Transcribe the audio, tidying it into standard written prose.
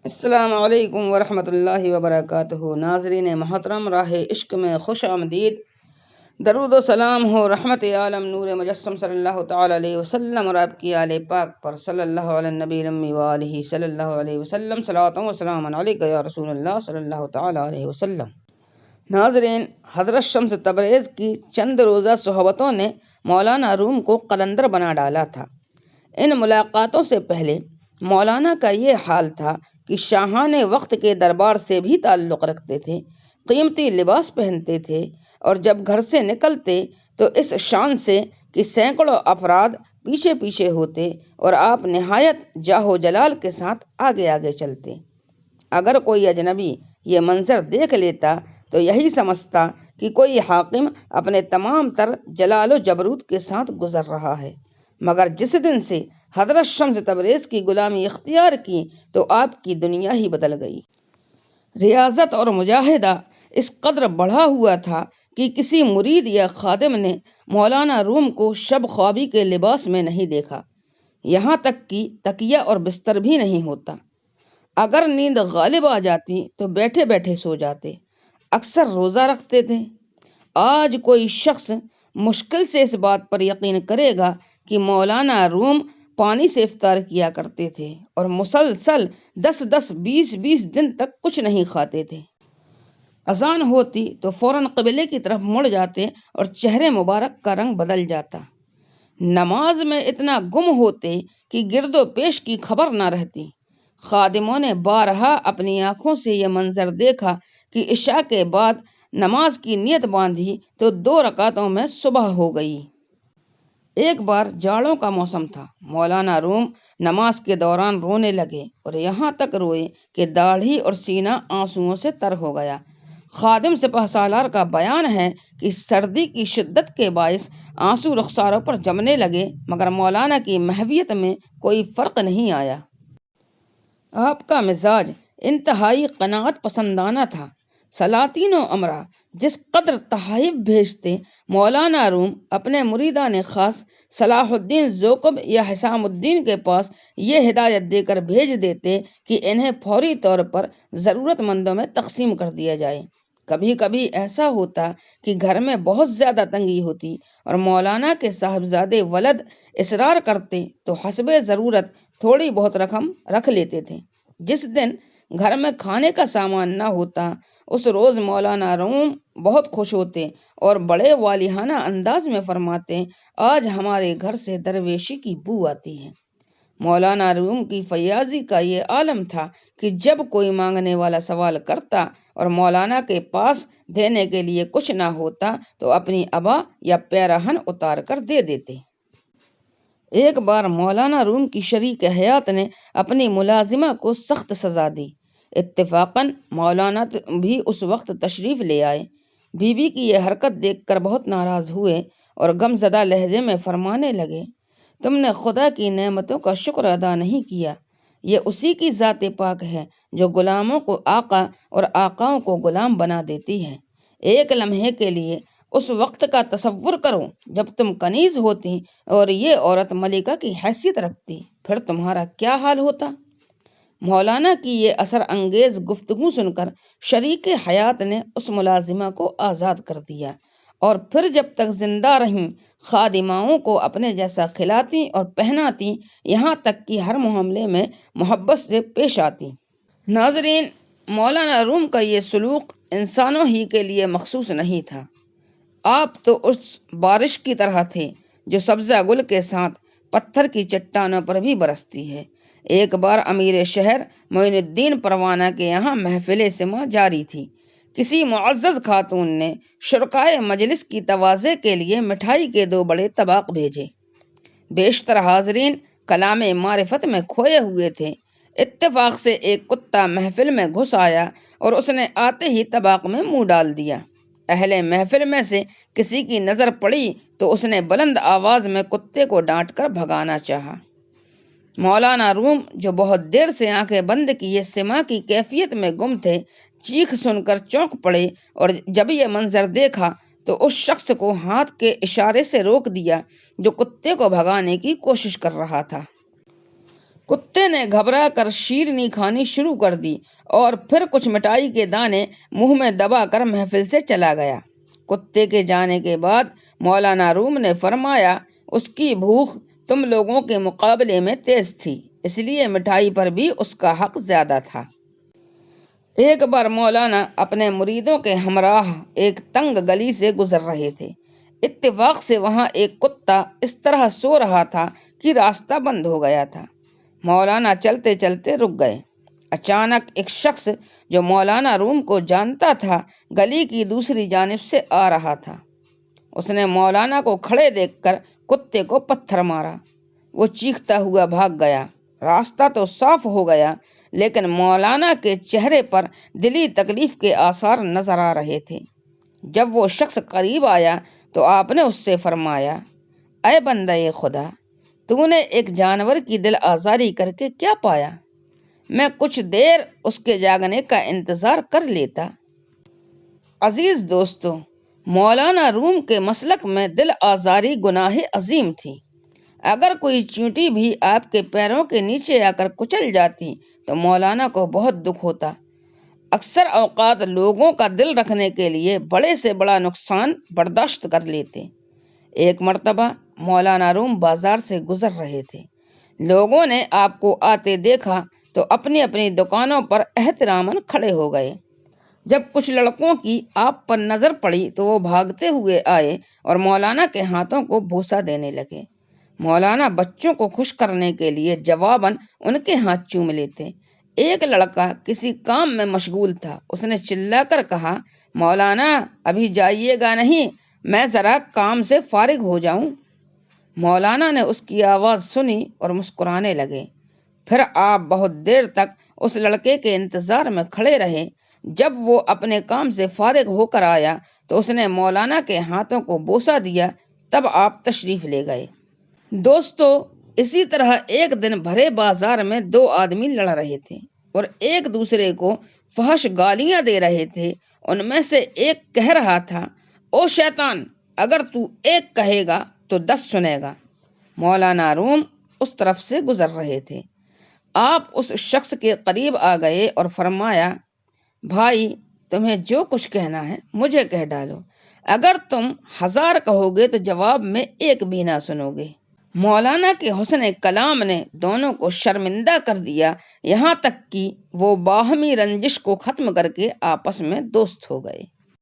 السلام علیکم ورحمۃ اللہ وبرکاتہ۔ ناظرین محترم، راہ عشق میں خوش آمدید۔ درود و سلام ہو رحمت عالم نور مجسم صلی اللہ تعالی علیہ وسلم اور آپ کی آل پاک پر صلی اللہ علیہ نبی الامی وآلہ صلی اللہ علیہ وسلم، صلوات و سلام علیک یا رسول اللہ صلی اللہ تعالی علیہ وسلم۔ ناظرین، حضرت شمس تبریز کی چند روزہ صحبتوں نے مولانا روم کو قلندر بنا ڈالا تھا۔ ان ملاقاتوں سے پہلے مولانا کا یہ حال تھا کہ شاہان وقت کے دربار سے بھی تعلق رکھتے تھے، قیمتی لباس پہنتے تھے اور جب گھر سے نکلتے تو اس شان سے کہ سینکڑوں افراد پیچھے پیچھے ہوتے اور آپ نہایت جاہ و جلال کے ساتھ آگے آگے چلتے۔ اگر کوئی اجنبی یہ منظر دیکھ لیتا تو یہی سمجھتا کہ کوئی حاکم اپنے تمام تر جلال و جبروت کے ساتھ گزر رہا ہے، مگر جس دن سے حضرت شمس تبریز کی غلامی اختیار کی تو آپ کی دنیا ہی بدل گئی۔ ریاضت اور مجاہدہ اس قدر بڑھا ہوا تھا کہ کسی مرید یا خادم نے مولانا روم کو شب خوابی کے لباس میں نہیں دیکھا، یہاں تک کہ تکیہ اور بستر بھی نہیں ہوتا۔ اگر نیند غالب آ جاتی تو بیٹھے بیٹھے سو جاتے، اکثر روزہ رکھتے تھے۔ آج کوئی شخص مشکل سے اس بات پر یقین کرے گا کہ مولانا روم پانی سے افطار کیا کرتے تھے اور مسلسل 10-20 دن تک کچھ نہیں کھاتے تھے۔ اذان ہوتی تو فوراً قبلے کی طرف مڑ جاتے اور چہرے مبارک کا رنگ بدل جاتا۔ نماز میں اتنا گم ہوتے کہ گرد و پیش کی خبر نہ رہتی۔ خادموں نے بارہا اپنی آنکھوں سے یہ منظر دیکھا کہ عشاء کے بعد نماز کی نیت باندھی تو 2 رکعتوں میں صبح ہو گئی۔ ایک بار جاڑوں کا موسم تھا، مولانا روم نماز کے دوران رونے لگے اور یہاں تک روئے کہ داڑھی اور سینہ آنسوؤں سے تر ہو گیا۔ خادم سپہ سالار کا بیان ہے کہ سردی کی شدت کے باعث آنسو رخساروں پر جمنے لگے، مگر مولانا کی محویت میں کوئی فرق نہیں آیا۔ آپ کا مزاج انتہائی قناعت پسندانہ تھا۔ سلاطین و امراء جس قدر تحائف بھیجتے، مولانا روم اپنے مریدان خاص صلاح الدین زوقب یا حسام الدین کے پاس یہ ہدایت دے کر بھیج دیتے کہ انہیں فوری طور پر ضرورت مندوں میں تقسیم کر دیا جائے۔ کبھی کبھی ایسا ہوتا کہ گھر میں بہت زیادہ تنگی ہوتی اور مولانا کے صاحبزادے ولد اصرار کرتے تو حسب ضرورت تھوڑی بہت رقم رکھ لیتے تھے۔ جس دن گھر میں کھانے کا سامان نہ ہوتا اس روز مولانا روم بہت خوش ہوتے اور بڑے والہانہ انداز میں فرماتے، آج ہمارے گھر سے درویشی کی بو آتی ہے۔ مولانا روم کی فیاضی کا یہ عالم تھا کہ جب کوئی مانگنے والا سوال کرتا اور مولانا کے پاس دینے کے لیے کچھ نہ ہوتا تو اپنی عبا یا پیراہن اتار کر دے دیتے۔ ایک بار مولانا روم کی شریک حیات نے اپنی ملازمہ کو سخت سزا دی۔ اتفاقاً مولانا بھی اس وقت تشریف لے آئے۔ بیوی کی یہ حرکت دیکھ کر بہت ناراض ہوئے اور غم زدہ لہجے میں فرمانے لگے، تم نے خدا کی نعمتوں کا شکر ادا نہیں کیا۔ یہ اسی کی ذات پاک ہے جو غلاموں کو آقا اور آقاؤں کو غلام بنا دیتی ہے۔ ایک لمحے کے لیے اس وقت کا تصور کرو جب تم کنیز ہوتی اور یہ عورت ملکہ کی حیثیت رکھتی، پھر تمہارا کیا حال ہوتا۔ مولانا کی یہ اثر انگیز گفتگو سن کر شریک حیات نے اس ملازمہ کو آزاد کر دیا اور پھر جب تک زندہ رہیں خادماؤں کو اپنے جیسا کھلاتی اور پہناتی، یہاں تک کہ ہر معاملے میں محبت سے پیش آتی۔ ناظرین، مولانا روم کا یہ سلوک انسانوں ہی کے لیے مخصوص نہیں تھا۔ آپ تو اس بارش کی طرح تھے جو سبزہ گل کے ساتھ پتھر کی چٹانوں پر بھی برستی ہے۔ ایک بار امیر شہر معین الدین پروانہ کے یہاں محفل سماع جاری تھی۔ کسی معزز خاتون نے شرکائے مجلس کی تواضع کے لیے مٹھائی کے 2 بڑے طباق بھیجے۔ بیشتر حاضرین کلام معرفت میں کھوئے ہوئے تھے۔ اتفاق سے ایک کتا محفل میں گھس آیا اور اس نے آتے ہی طباق میں منہ ڈال دیا۔ اہل محفل میں سے کسی کی نظر پڑی تو اس نے بلند آواز میں کتے کو ڈانٹ کر بھگانا چاہا۔ مولانا روم جو بہت دیر سے آنکھیں بند کیے سماع کی کیفیت میں گم تھے، چیخ سن کر چونک پڑے اور جب یہ منظر دیکھا تو اس شخص کو ہاتھ کے اشارے سے روک دیا جو کتے کو بھگانے کی کوشش کر رہا تھا۔ کتے نے گھبرا کر شیرنی کھانی شروع کر دی اور پھر کچھ مٹائی کے دانے منہ میں دبا کر محفل سے چلا گیا۔ کتے کے جانے کے بعد مولانا روم نے فرمایا، اس کی بھوک تم لوگوں کے مقابلے میں تیز تھی، اس لیے مٹھائی پر بھی اس کا حق زیادہ تھا۔ ایک بار مولانا اپنے مریدوں کے ہمراہ ایک تنگ گلی سے گزر رہے تھے۔ اتفاق سے وہاں ایک کتا اس طرح سو رہا تھا کہ راستہ بند ہو گیا تھا۔ مولانا چلتے چلتے رک گئے۔ اچانک ایک شخص جو مولانا روم کو جانتا تھا گلی کی دوسری جانب سے آ رہا تھا۔ اس نے مولانا کو کھڑے دیکھ کر کتے کو پتھر مارا۔ وہ چیختا ہوا بھاگ گیا۔ راستہ تو صاف ہو گیا، لیکن مولانا کے چہرے پر دلی تکلیف کے آثار نظر آ رہے تھے۔ جب وہ شخص قریب آیا تو آپ نے اس سے فرمایا، اے بندہ خدا، تو نے ایک جانور کی دل آزاری کر کے کیا پایا؟ میں کچھ دیر اس کے جاگنے کا انتظار کر لیتا۔ عزیز دوستو، مولانا روم کے مسلک میں دل آزاری گناہ عظیم تھی۔ اگر کوئی چیونٹی بھی آپ کے پیروں کے نیچے آ کر کچل جاتی تو مولانا کو بہت دکھ ہوتا۔ اکثر اوقات لوگوں کا دل رکھنے کے لیے بڑے سے بڑا نقصان برداشت کر لیتے۔ ایک مرتبہ مولانا روم بازار سے گزر رہے تھے۔ لوگوں نے آپ کو آتے دیکھا تو اپنی اپنی دکانوں پر احتراماً کھڑے ہو گئے۔ جب کچھ لڑکوں کی آپ پر نظر پڑی تو وہ بھاگتے ہوئے آئے اور مولانا کے ہاتھوں کو بوسہ دینے لگے۔ مولانا بچوں کو خوش کرنے کے لیے جواباً ان کے ہاتھ چوم لیتے۔ ایک لڑکا کسی کام میں مشغول تھا۔ اس نے چلا کر کہا، مولانا ابھی جائیے گا نہیں، میں ذرا کام سے فارغ ہو جاؤں۔ مولانا نے اس کی آواز سنی اور مسکرانے لگے۔ پھر آپ بہت دیر تک اس لڑکے کے انتظار میں کھڑے رہے۔ جب وہ اپنے کام سے فارغ ہو کر آیا تو اس نے مولانا کے ہاتھوں کو بوسہ دیا، تب آپ تشریف لے گئے۔ دوستو، اسی طرح ایک دن بھرے بازار میں دو آدمی لڑ رہے تھے اور ایک دوسرے کو فحش گالیاں دے رہے تھے۔ ان میں سے ایک کہہ رہا تھا، او شیطان، اگر تو ایک کہے گا تو 10 سنے گا۔ مولانا روم اس طرف سے گزر رہے تھے۔ آپ اس شخص کے قریب آ گئے اور فرمایا، بھائی، تمہیں جو کچھ کہنا ہے مجھے کہہ ڈالو۔ اگر تم 1000 کہو گے تو جواب میں ایک بھی نہ سنو گے۔ مولانا کے حسن کلام نے دونوں کو شرمندہ کر دیا، یہاں تک کہ وہ باہمی رنجش کو ختم کر کے آپس میں دوست ہو گئے۔